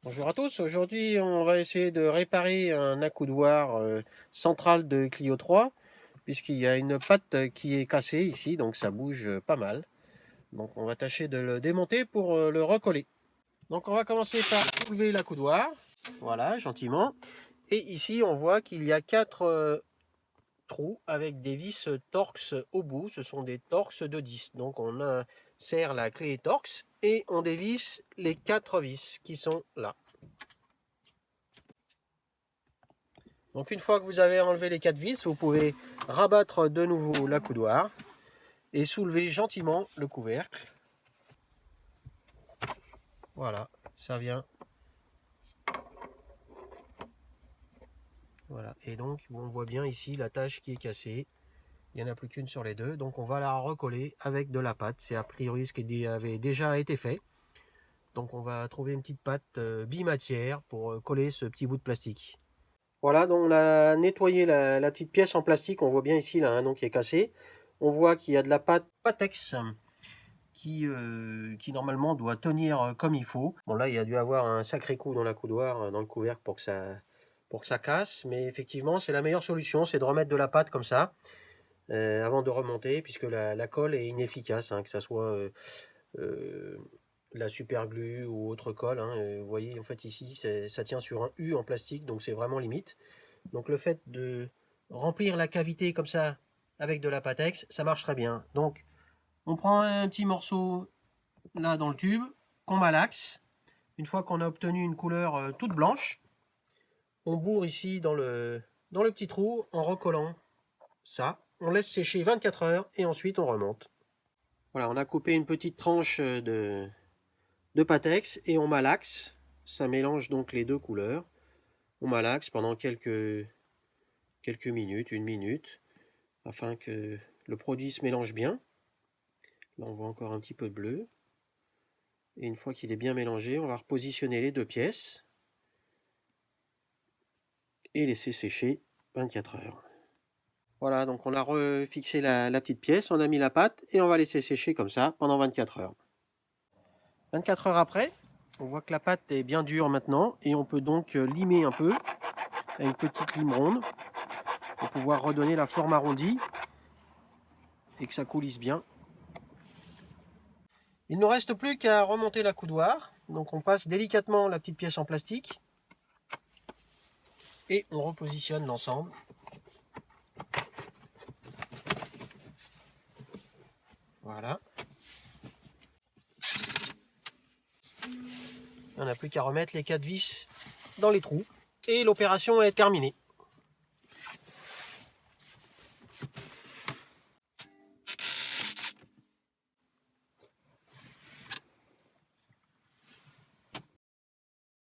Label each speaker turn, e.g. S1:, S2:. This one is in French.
S1: Bonjour à tous, aujourd'hui on va essayer de réparer un accoudoir central de Clio 3 puisqu'il y a une patte qui est cassée ici, donc ça bouge pas mal. Donc on va tâcher de le démonter pour le recoller. Donc on va commencer par soulever l'accoudoir, voilà, gentiment. Et ici on voit qu'il y a 4 trous avec des vis Torx au bout, ce sont des Torx de 10. Donc on insère la clé Torx et on dévisse les 4 vis qui sont là. Donc une fois que vous avez enlevé les 4 vis, vous pouvez rabattre de nouveau l'accoudoir et soulever gentiment le couvercle. Voilà, ça vient. Voilà, et donc on voit bien ici la tâche qui est cassée. Il n'y en a plus qu'une sur les deux, donc on va la recoller avec de la pâte. C'est a priori ce qui avait déjà été fait. Donc on va trouver une petite pâte bimatière pour coller ce petit bout de plastique. Voilà, donc on a nettoyé la petite pièce en plastique. On voit bien ici là, qui est cassée. On voit qu'il y a de la pâte Patex qui normalement doit tenir comme il faut. Bon là, il y a dû avoir un sacré coup dans l'accoudoir, dans le couvercle pour que ça casse. Mais effectivement, c'est la meilleure solution, c'est de remettre de la pâte comme ça avant de remonter, puisque la colle est inefficace, que ça soit euh, la super glue ou autre colle. Vous voyez, en fait ici, ça tient sur un U en plastique, donc c'est vraiment limite. Donc le fait de remplir la cavité comme ça avec de la Patex, ça marche très bien. Donc on prend un petit morceau là dans le tube, qu'on malaxe. Une fois qu'on a obtenu une couleur toute blanche, on bourre ici dans le petit trou en recollant ça. On laisse sécher 24 heures et ensuite on remonte. Voilà, on a coupé une petite tranche de Patex et on malaxe. Ça mélange donc les deux couleurs. On malaxe pendant quelques minutes, une minute, afin que le produit se mélange bien. Là on voit encore un petit peu de bleu. Et une fois qu'il est bien mélangé, on va repositionner les deux pièces et laisser sécher 24 heures. Voilà, donc on a refixé la petite pièce, on a mis la pâte et on va laisser sécher comme ça pendant 24 heures. 24 heures après, on voit que la pâte est bien dure maintenant et on peut donc limer un peu avec une petite lime ronde pour pouvoir redonner la forme arrondie et que ça coulisse bien. Il ne nous reste plus qu'à remonter l'accoudoir. Donc on passe délicatement la petite pièce en plastique et on repositionne l'ensemble. Voilà. On n'a plus qu'à remettre les 4 vis dans les trous et l'opération est terminée.